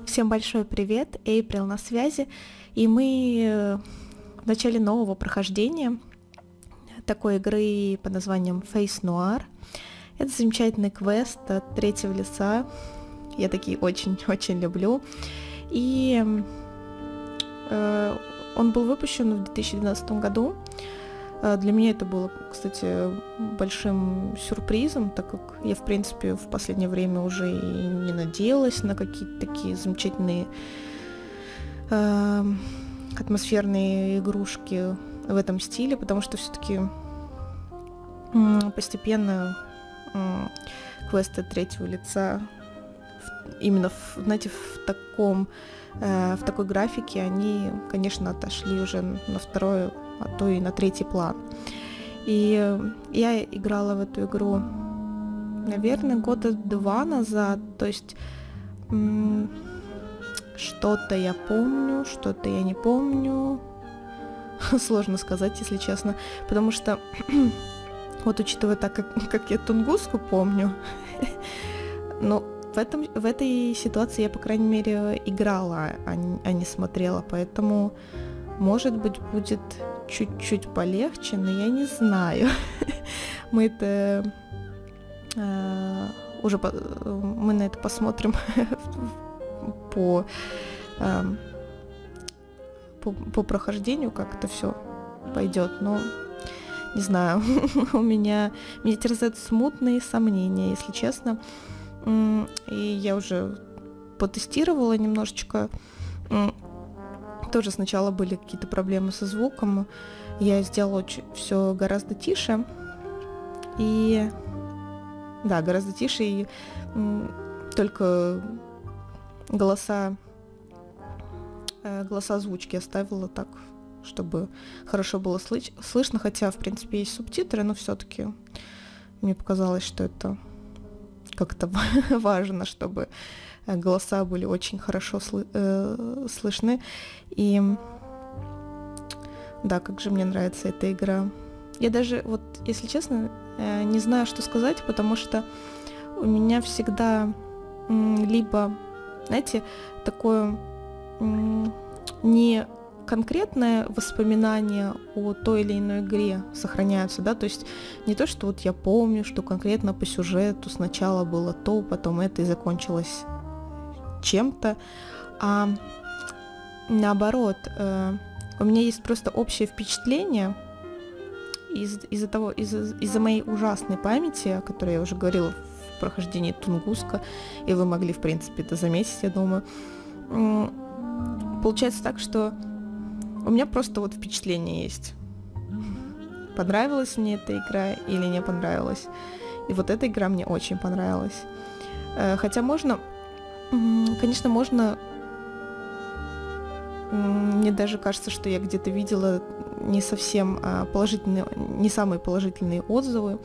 Всем большой привет, Эйприл на связи, и мы в начале нового прохождения такой игры под названием Face Noir. Это замечательный квест от третьего лица, я такие очень-очень люблю, и он был выпущен в 2012 году. Для меня это было, кстати, большим сюрпризом, так как я, в принципе, в последнее время уже и не надеялась на какие-то такие замечательные атмосферные игрушки в этом стиле, потому что все-таки постепенно квесты третьего лица именно знаете, в такой графике они, конечно, отошли уже на второй, а то и на третий план. И я играла в эту игру, наверное, года 2 назад, то есть что-то я помню, что-то я не помню. Сложно сказать, если честно, потому что вот учитывая так, как я Тунгуску помню, но в этой ситуации я, по крайней мере, играла, а не смотрела, поэтому, может быть, будет чуть-чуть полегче, но я не знаю. Мы на это посмотрим по прохождению, как это все пойдет, но не знаю, меня терзают смутные сомнения, если честно. И я уже потестировала немножечко. Тоже сначала были какие-то проблемы со звуком. Я сделала все гораздо тише. И да, гораздо тише. И только голоса озвучки оставила так, чтобы хорошо было слышно. Хотя, в принципе, есть субтитры, но все-таки мне показалось, что это как-то важно, чтобы голоса были очень хорошо слышны. И да, как же мне нравится эта игра. Я даже, вот, если честно, не знаю, что сказать, потому что у меня всегда либо, знаете, такое не конкретное воспоминание о той или иной игре сохраняются, да, то есть не то, что вот я помню, что конкретно по сюжету сначала было то, потом это и закончилось чем-то, а наоборот, у меня есть просто общее впечатление из-за моей ужасной памяти, о которой я уже говорила в прохождении Тунгуска, и вы могли, в принципе, это заметить, я думаю. Получается так, что у меня просто вот впечатление есть. Понравилась мне эта игра или не понравилась. И вот эта игра мне очень понравилась. Хотя конечно, можно... Мне даже кажется, что я где-то видела не совсем положительные, не самые положительные отзывы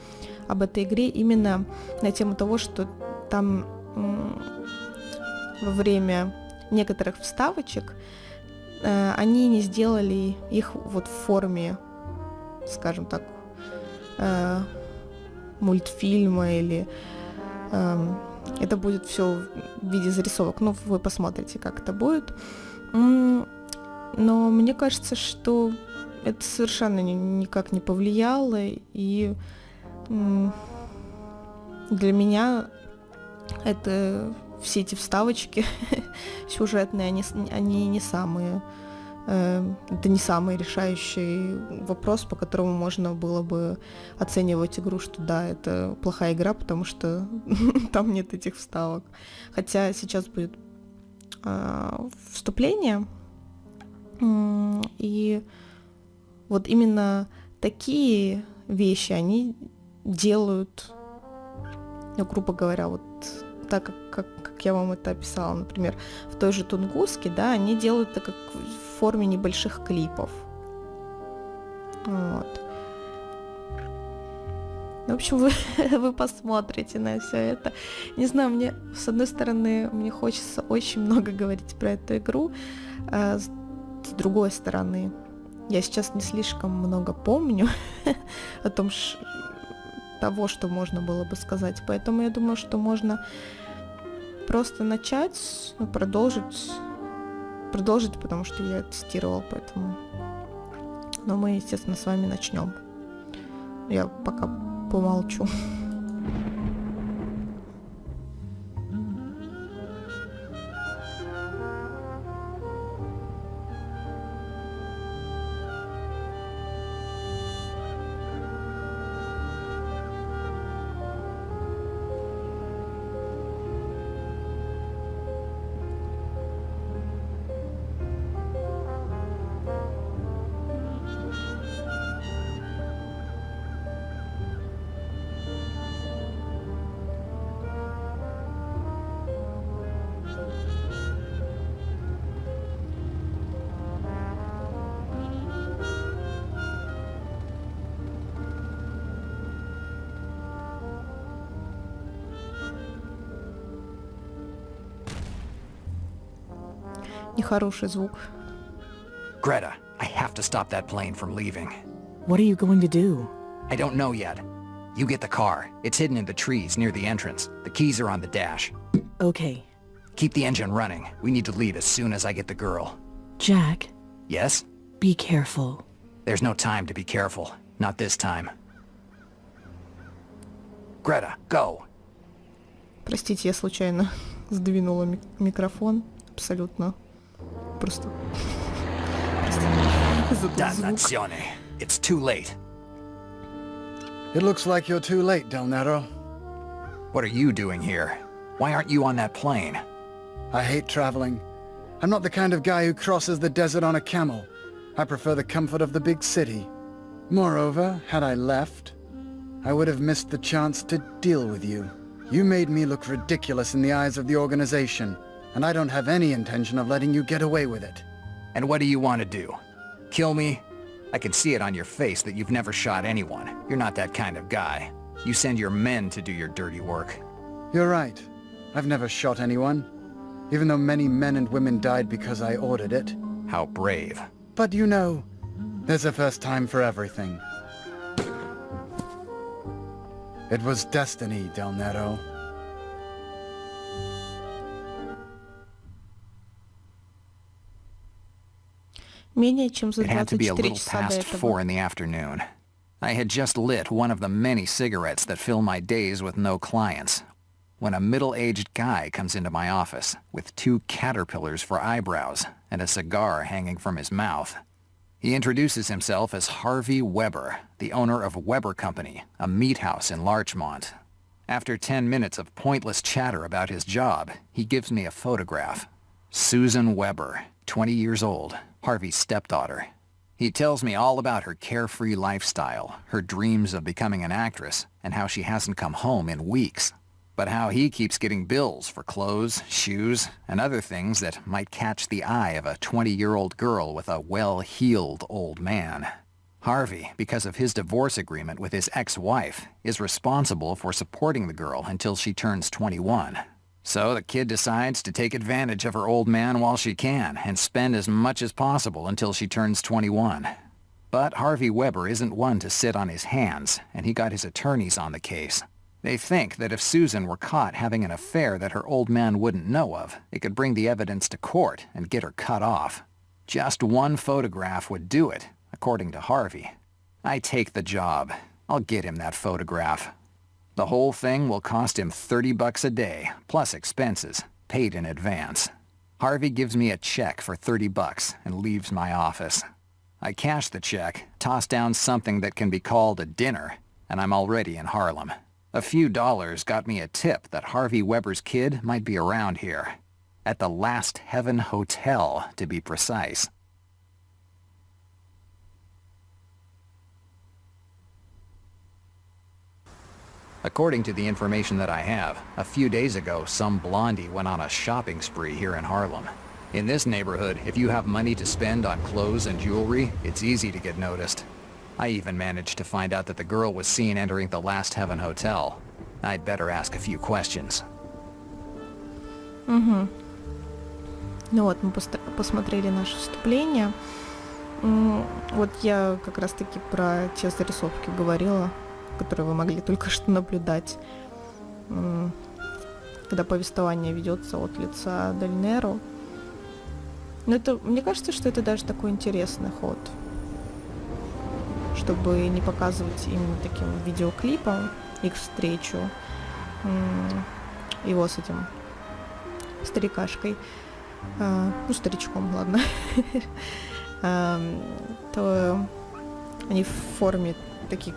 об этой игре именно на тему того, что там во время некоторых вставочек они не сделали их вот в форме, скажем так, мультфильма или это будет все в виде зарисовок. Ну, вы посмотрите, как это будет. Но мне кажется, что это совершенно никак не повлияло, и для меня это все эти вставочки сюжетные, они не самые, это не самый решающий вопрос, по которому можно было бы оценивать игру, что да, это плохая игра, потому что там нет этих вставок. Хотя сейчас будет вступление, и вот именно такие вещи они делают, ну, грубо говоря, вот так, как я вам это описала, например, в той же Тунгуске, да, они делают это как в форме небольших клипов. Вот. В общем, вы посмотрите на все это. Не знаю, мне, с одной стороны, мне хочется очень много говорить про эту игру, а с другой стороны, я сейчас не слишком много помню о том, того, что можно было бы сказать, поэтому я думаю, что можно просто начать, ну, продолжить, потому что я тестировал, поэтому. Но мы, естественно, с вами начнем. Я пока помолчу. Нехороший звук. Greta, I have to stop that plane from leaving. What are you going to do? I don't know yet. You get the car. It's hidden in the trees near the entrance. The keys are on the dash. Okay. Keep the engine running. We need to leave as soon as I get the girl. Jack, Yes? be careful. There's no time to be careful. Not this time. Greta, go! Простите, я случайно сдвинула микрофон. Абсолютно. Просто за этот звук. Dannazione. It's too late. It looks like you're too late, Del Nero. What are you doing here? Why aren't you on that plane? I hate traveling. I'm not the kind of guy who crosses the desert on a camel. I prefer the comfort of the big city. Moreover, had I left, I would have missed the chance to deal with you. You made me look ridiculous in the eyes of the organization, and I don't have any intention of letting you get away with it. And what do you want to do? Kill me? I can see it on your face that you've never shot anyone. You're not that kind of guy. You send your men to do your dirty work. You're right. I've never shot anyone, even though many men and women died because I ordered it. How brave. But you know, there's a first time for everything. It was destiny, Del Nero. Менее чем за It had to be a 24 little часа до past этого. 4 in the afternoon. I had just lit one of the many cigarettes that fill my days with no clients, when a middle-aged guy comes into my office with 2 caterpillars for eyebrows and a cigar hanging from his mouth. He introduces himself as Harvey Weber, the owner of Weber Company, a meat house in Larchmont. After 10 minutes of pointless chatter about his job, he gives me a photograph. Susan Weber, 20 years old, Harvey's stepdaughter. He tells me all about her carefree lifestyle, her dreams of becoming an actress, and how she hasn't come home in weeks. But how he keeps getting bills for clothes, shoes, and other things that might catch the eye of a 20-year-old girl with a well-heeled old man. Harvey, because of his divorce agreement with his ex-wife, is responsible for supporting the girl until she turns 21. So the kid decides to take advantage of her old man while she can and spend as much as possible until she turns 21. But Harvey Weber isn't one to sit on his hands, and he got his attorneys on the case. They think that if Susan were caught having an affair that her old man wouldn't know of, it could bring the evidence to court and get her cut off. Just one photograph would do it, according to Harvey. I take the job. I'll get him that photograph. The whole thing will cost him $30 a day, plus expenses, paid in advance. Harvey gives me a check for $30 and leaves my office. I cash the check, toss down something that can be called a dinner, and I'm already in Harlem. A few dollars got me a tip that Harvey Weber's kid might be around here. At the Last Heaven Hotel, to be precise. According to the information that I have, a few days ago, some blondie went on a shopping spree here in Harlem. In this neighborhood, if you have money to spend on clothes and jewelry, it's easy to get noticed. I even managed to find out that the girl was seen entering the Last Heaven Hotel. I'd better ask a few questions. Угу. Ну вот, мы посмотрели наше вступление. Вот я как раз-таки про те зарисовки говорила, которые вы могли только что наблюдать. когда повествование ведется от лица Дель Неро. Но это, мне кажется, что это даже такой интересный ход, чтобы не показывать именно таким видеоклипом их встречу, его с этим старикашкой, ну, старичком, ладно, то они в форме таких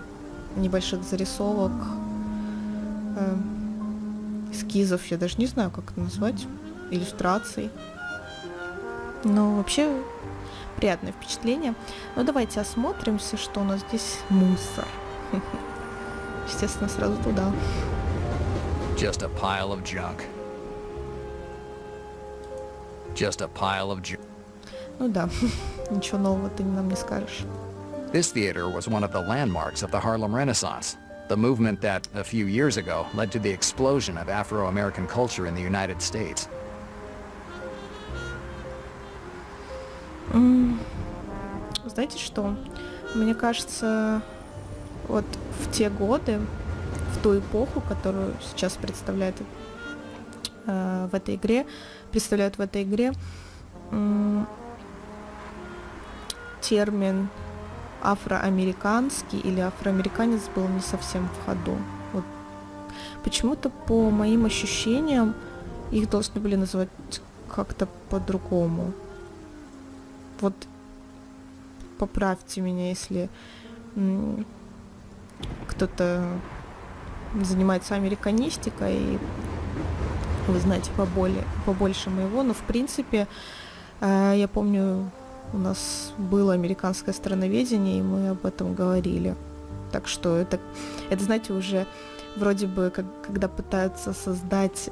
небольших зарисовок, эскизов, я даже не знаю, как это назвать, иллюстраций. Но вообще приятное впечатление. Но давайте осмотримся, что у нас здесь мусор. Естественно, сразу туда. Just a pile of junk. Just a pile of junk. Ну да, ничего нового ты нам не скажешь. This theater was one of the landmarks of the Harlem Renaissance, the movement that, a few years ago, led to the explosion of Afro-American culture in the United States. Знаете что? Мне кажется, вот в те годы, в ту эпоху, которую сейчас представляют в этой игре, термин афроамериканский или афроамериканец был не совсем в ходу. Вот. Почему-то, по моим ощущениям, их должны были называть как-то по-другому. Вот поправьте меня, если кто-то занимается американистикой, и вы знаете побольше моего, но в принципе я помню, у нас было американское страноведение, и мы об этом говорили. Так что это знаете, уже вроде бы, когда пытаются создать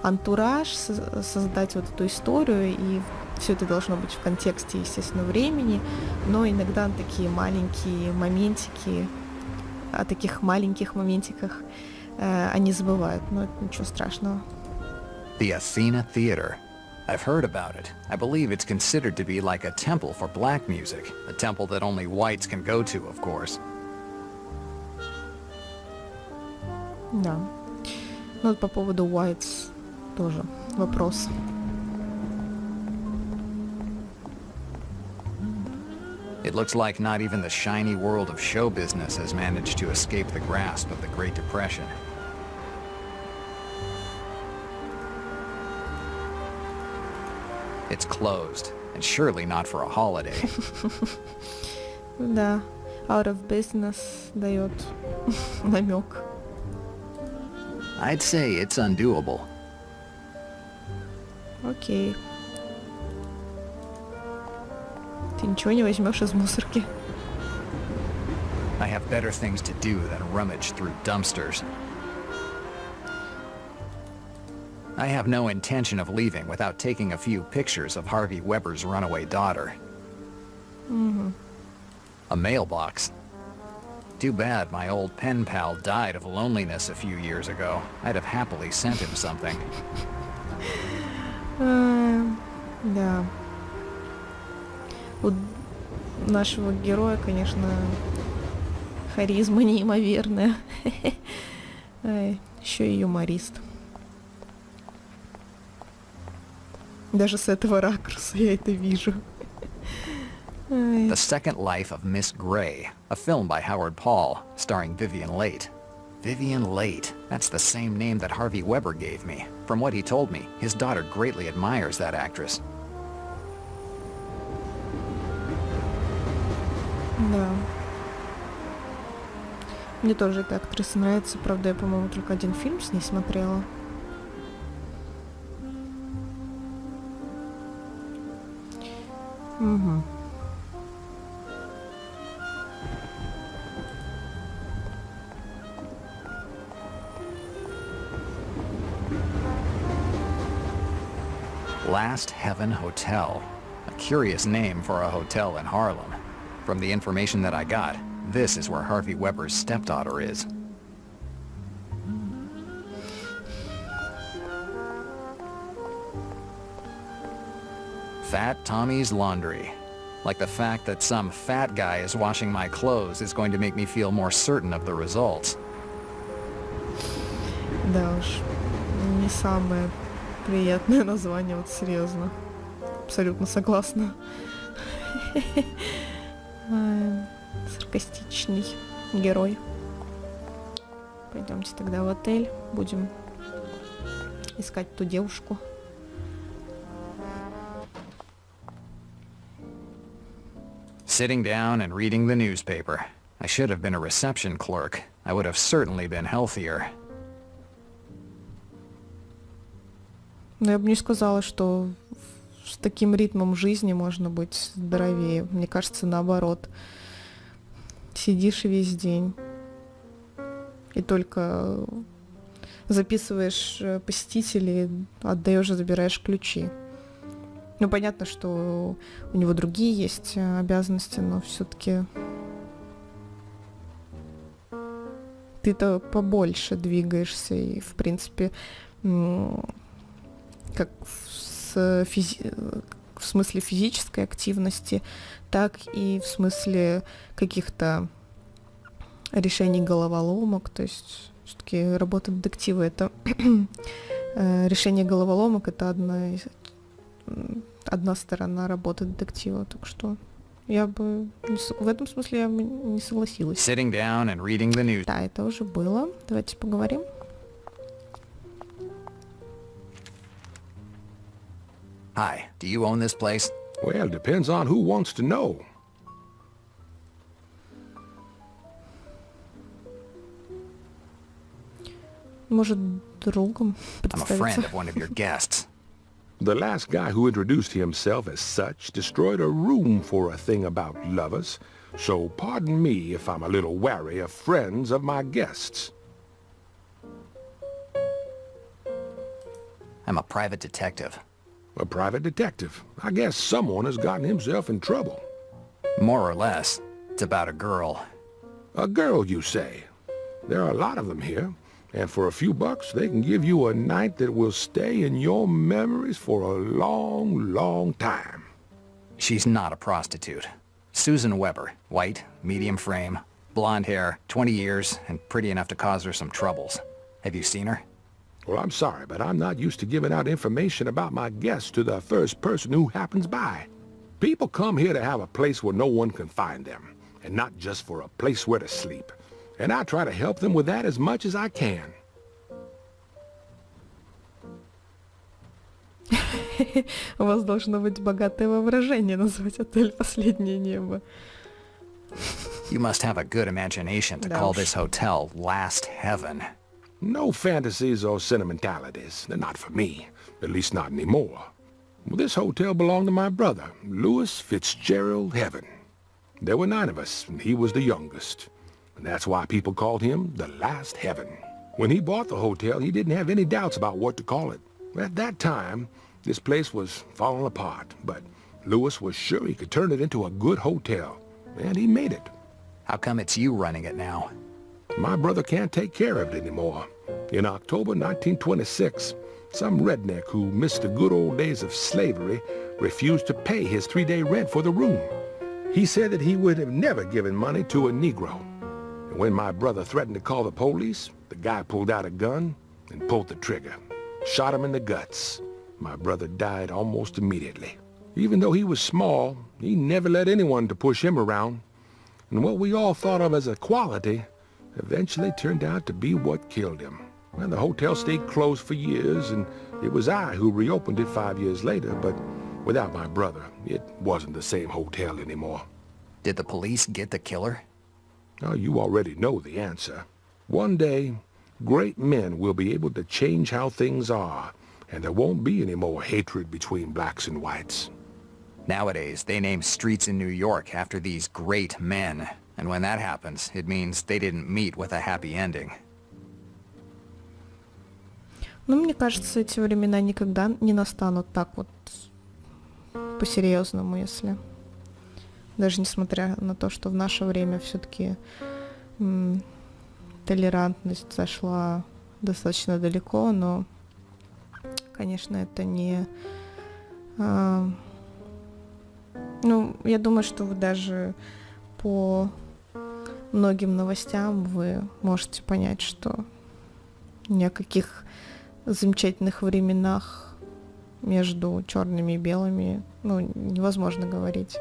антураж, создать вот эту историю, и все это должно быть в контексте, естественно, времени, но иногда такие маленькие моментики, о таких маленьких моментиках они забывают, но это ничего страшного. The Athena Theater. I've heard about it. I believe it's considered to be like a temple for black music, a temple that only whites can go to, of course. Да. Ну вот по поводу whites тоже вопрос. It looks like not even the shiny world of show business has managed to escape the grasp of the Great Depression. It's closed, and surely not for a holiday. Да, out of business дает намек. I'd say it's undoable. Окей. Ты ничего не возьмешь из мусорки? I have better things to do than rummage through dumpsters. I have no intention of leaving without taking a few pictures of Harvey Weber's runaway daughter. A mailbox. Too bad my old pen pal died of loneliness a few years ago. I'd have happily sent him something. Да. У нашего героя, конечно, харизма неимоверная. Еще и юморист. Даже с этого ракурса я это вижу. The Second Life of Miss Gray, a film by Howard Paul, starring Vivian Leigh. Vivian Leigh, that's the same name that Harvey Weber gave me. From what he told me, his daughter greatly admires that actress. Да. Мне тоже эта актриса нравится. Правда, я, по-моему, только один фильм с ней смотрела. Угу. Last Heaven Hotel. A curious name for a hotel in Harlem. From the information that I got, this is where Harvey Weber's stepdaughter is. Fat Tommy's Laundry. Like the fact that some fat guy is washing my clothes is going to make me feel more certain of the results. Да уж, не самое приятное название, вот серьезно. Абсолютно согласна. Саркастичный герой. Пойдемте тогда в отель, будем искать ту девушку. Sitting down and reading the newspaper. I should have been a reception clerk. I would have certainly been healthier. Но я бы не сказала, что с таким ритмом жизни можно быть здоровее. Мне кажется, наоборот. Сидишь весь день и только записываешь посетителей, отдаешь, забираешь ключи. Ну, понятно, что у него другие есть обязанности, но все-таки ты-то побольше двигаешься и, в принципе, как в смысле физической активности, так и в смысле каких-то решений головоломок. То есть все-таки работа детектива — это решение головоломок — это одна сторона работы детектива, так что я бы в этом смысле я бы не согласилась. Sitting down and reading the news. Да, это уже было. Давайте поговорим. Hi, do you own this place? Well, depends on who wants to know. Может, другом I'm a friend представиться? of one of your guests. The last guy who introduced himself as such destroyed a room for a thing about lovers, so pardon me if I'm a little wary of friends of my guests. I'm a private detective. A private detective. I guess someone has gotten himself in trouble. More or less. It's about a girl. A girl, you say? There are a lot of them here, and for a few bucks they can give you a night that will stay in your memories for a long, long time. She's not a prostitute. Susan Weber. White, medium frame, blonde hair, 20 years, and pretty enough to cause her some troubles. Have you seen her? Well, I'm sorry, but I'm not used to giving out information about my guests to the first person who happens by. People come here to have a place where no one can find them, and not just for a place where to sleep. And I try to help them with that as much as I can. У вас должно быть богатое воображение назвать отель «Последнее небо». You must have a good imagination to Да call уж. this hotel Last Heaven. No fantasies or sentimentalities. They're not for me. At least not anymore. Well, this hotel belonged to my brother, Louis Fitzgerald Heaven. There were 9 of us, and he was the youngest. And that's why people called him the Last Heaven. When he bought the hotel, he didn't have any doubts about what to call it. At that time, this place was falling apart, but Louis was sure he could turn it into a good hotel, and he made it. How come it's you running it now? My brother can't take care of it anymore. In October 1926, some redneck who missed the good old days of slavery refused to pay his 3-day rent for the room. He said that he would have never given money to a Negro. And when my brother threatened to call the police, the guy pulled out a gun and pulled the trigger. Shot him in the guts. My brother died almost immediately. Even though he was small, he never let anyone to push him around. And what we all thought of as a quality eventually turned out to be what killed him. Well, the hotel stayed closed for years, and it was I who reopened it 5 years later, but without my brother, it wasn't the same hotel anymore. Did the police get the killer? Now, you already know the answer. One day, great men will be able to change how things are, and there won't be any more hatred between blacks and whites. Nowadays, they name streets in New York after these great men. And when that happens, it means they didn't meet with a happy ending. Ну, мне кажется, эти времена никогда не настанут так вот по-серьезному, если... Даже несмотря на то, что в наше время все-таки толерантность зашла достаточно далеко, но, конечно, это не... Ну, я думаю, что вы даже по многим новостям вы можете понять, что Ни о каких замечательных временах между черными и белыми, ну, невозможно говорить.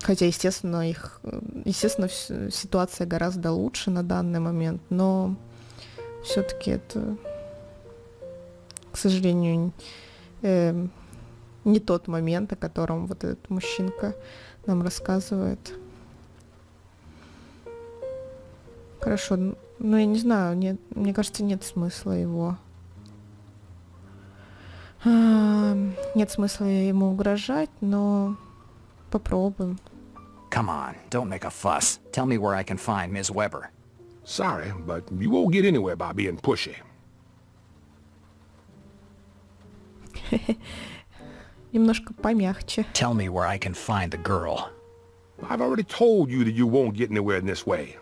Хотя, естественно, ситуация гораздо лучше на данный момент, но все-таки это, к сожалению, не тот момент, о котором вот этот мужчинка нам рассказывает. Хорошо, ну я не знаю, мне кажется, нет смысла его. Нет смысла ему угрожать, но попробуем. Come on, don't make a fuss. Tell me where I can find Ms. Weber. Sorry, but you won't get anywhere by being pushy. Немножко помягче. Tell me where I can find the girl. I've already told you that you won't get anywhere in this way.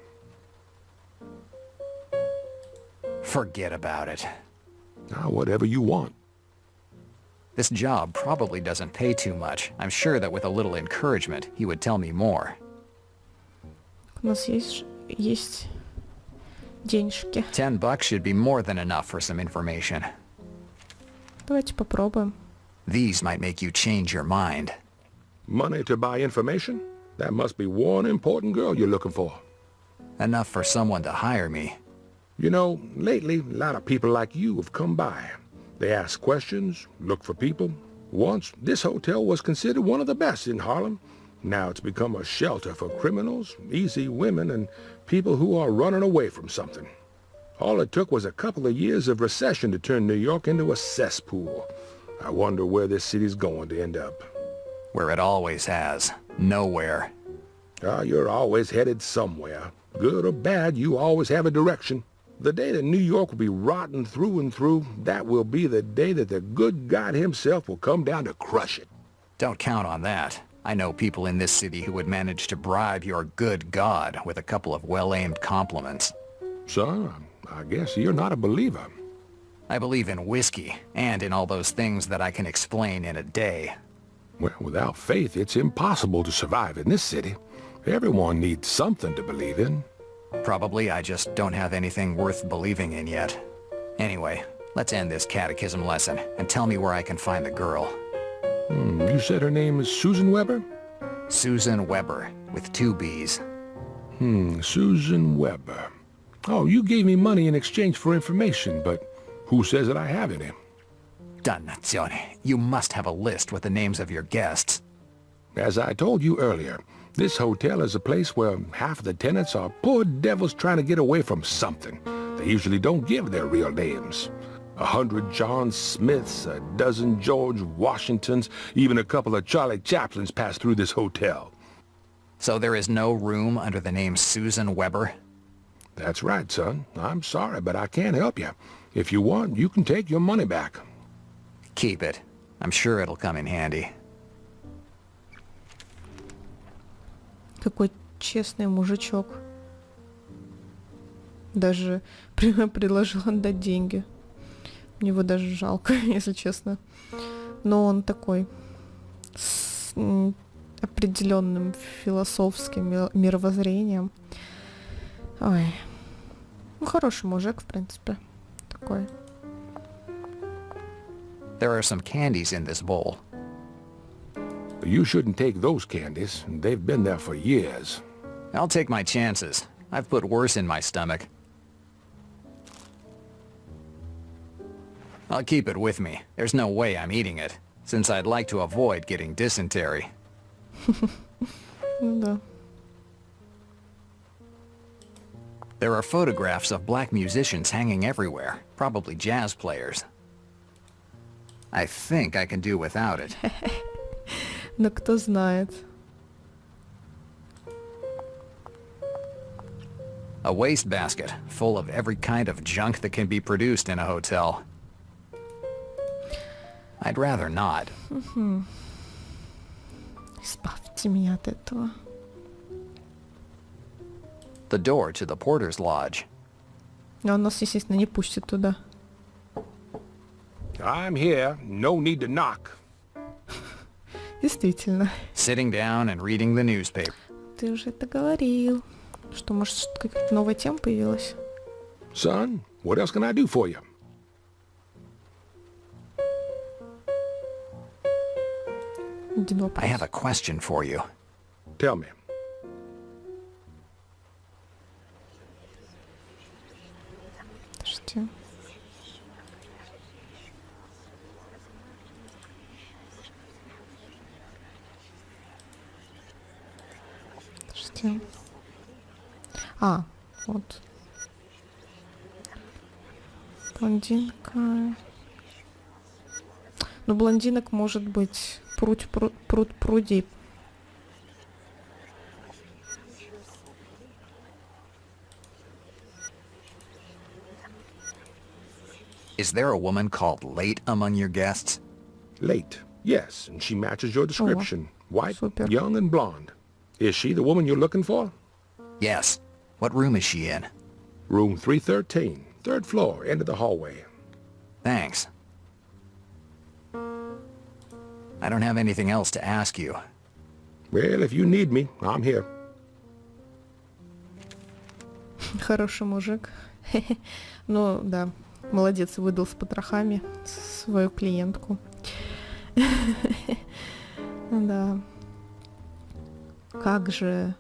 Forget about it. Now, whatever you want. This job probably doesn't pay too much. I'm sure that with a little encouragement, he would tell me more. У нас есть денежки. $10 should be more than enough for some information. Давайте попробуем. These might make you change your mind. Money to buy information? That must be one important girl you're looking for. Enough for someone to hire me. You know, lately, a lot of people like you have come by. They ask questions, look for people. Once, this hotel was considered one of the best in Harlem. Now it's become a shelter for criminals, easy women, and people who are running away from something. All it took was a couple of years of recession to turn New York into a cesspool. I wonder where this city's going to end up. Where it always has. Nowhere. You're always headed somewhere. Good or bad, you always have a direction. The day that New York will be rotten through and through, that will be the day that the good God himself will come down to crush it. Don't count on that. I know people in this city who would manage to bribe your good God with a couple of well-aimed compliments. Son, I guess you're not a believer. I believe in whiskey, and in all those things that I can explain in a day. Well, without faith, it's impossible to survive in this city. Everyone needs something to believe in. Probably I just don't have anything worth believing in yet. Anyway, let's end this catechism lesson, and tell me where I can find the girl. You said her name is Susan Weber? Susan Weber, with 2 B's. Susan Weber. Oh, you gave me money in exchange for information, but who says that I have any? Dannazione, you must have a list with the names of your guests. As I told you earlier, this hotel is a place where half of the tenants are poor devils trying to get away from something. They usually don't give their real names. 100 John Smiths, a dozen George Washingtons, even a couple of Charlie Chaplins pass through this hotel. So there is no room under the name Susan Weber? That's right, son. I'm sorry, but I can't help you. If you want, you can take your money back. Keep it. I'm sure it'll come in handy. Какой честный мужичок. Даже предложил отдать деньги. Мне его даже жалко, если честно. Но он такой с определенным философским мировоззрением. Ой. Ну, хороший мужик, в принципе. Такой. There are some candies in this bowl. You shouldn't take those candies. They've been there for years. I'll take my chances. I've put worse in my stomach. I'll keep it with me. There's no way I'm eating it, since I'd like to avoid getting dysentery. Ну да. There are photographs of black musicians hanging everywhere, probably jazz players. I think I can do without it. Но кто знает. A wastebasket full of every kind of junk that can be produced in a hotel. I'd rather not. Избавьте меня от этого. The door to the porter's lodge. Но он нас, естественно, не пустит туда. I'm here. No need to knock. Действительно. Sitting down and reading the newspaper. Ты уже это говорил. Что, может, какая-то новая тема появилась? Son, What else can I do for you? Один I вопрос. have a question for you. Tell me. Подождите. Подождите. А, вот. Блондинка. Ну, блондинок может быть пруд-пруди. Is there a woman called Late among your guests? Late. Yes, and she matches your description. White, super. young, and blonde. Is she the woman you're looking for? Yes. What room is she in? Room 313, third floor, end of the hallway. Thanks. I don't have anything else to ask you. Well, if you need me, I'm here. Хороший мужик. Ну, да. Молодец, выдал с потрохами свою клиентку. Да. Как же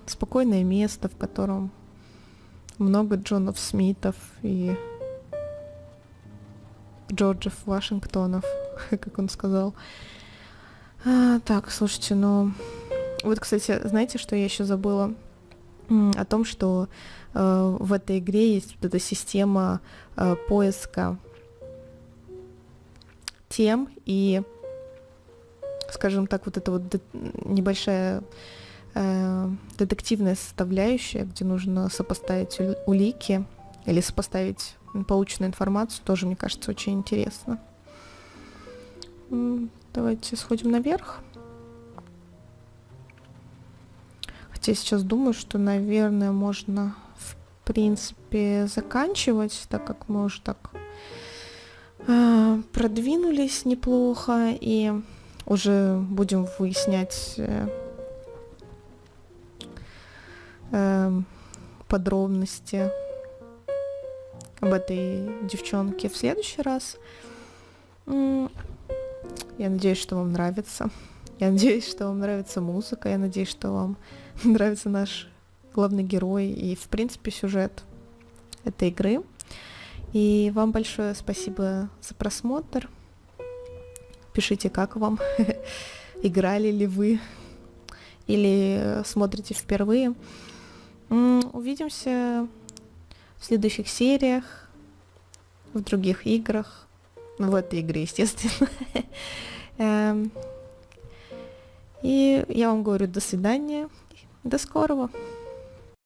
спокойное место, в котором много Джонов Смитов и Джорджев Вашингтонов, как он сказал. Так, слушайте, ну... Вот, кстати, знаете, что я еще забыла? О том, что в этой игре есть вот эта система поиска тем и, скажем так, вот эта вот небольшая детективная составляющая, где нужно сопоставить улики или сопоставить полученную информацию, тоже, мне кажется, очень интересно. Давайте сходим наверх. Хотя я сейчас думаю, что, наверное, можно, в принципе, заканчивать, так как мы уже так продвинулись неплохо и уже будем выяснять подробности об этой девчонке в следующий раз. Я надеюсь, что вам нравится. Я надеюсь, что вам нравится музыка. Я надеюсь, что вам нравится наш главный герой и, в принципе, сюжет этой игры. И вам большое спасибо за просмотр. Пишите, как вам. Играли ли вы или смотрите впервые. Увидимся в следующих сериях, в других играх. В этой игре, естественно. И я вам говорю до свидания. До скорого.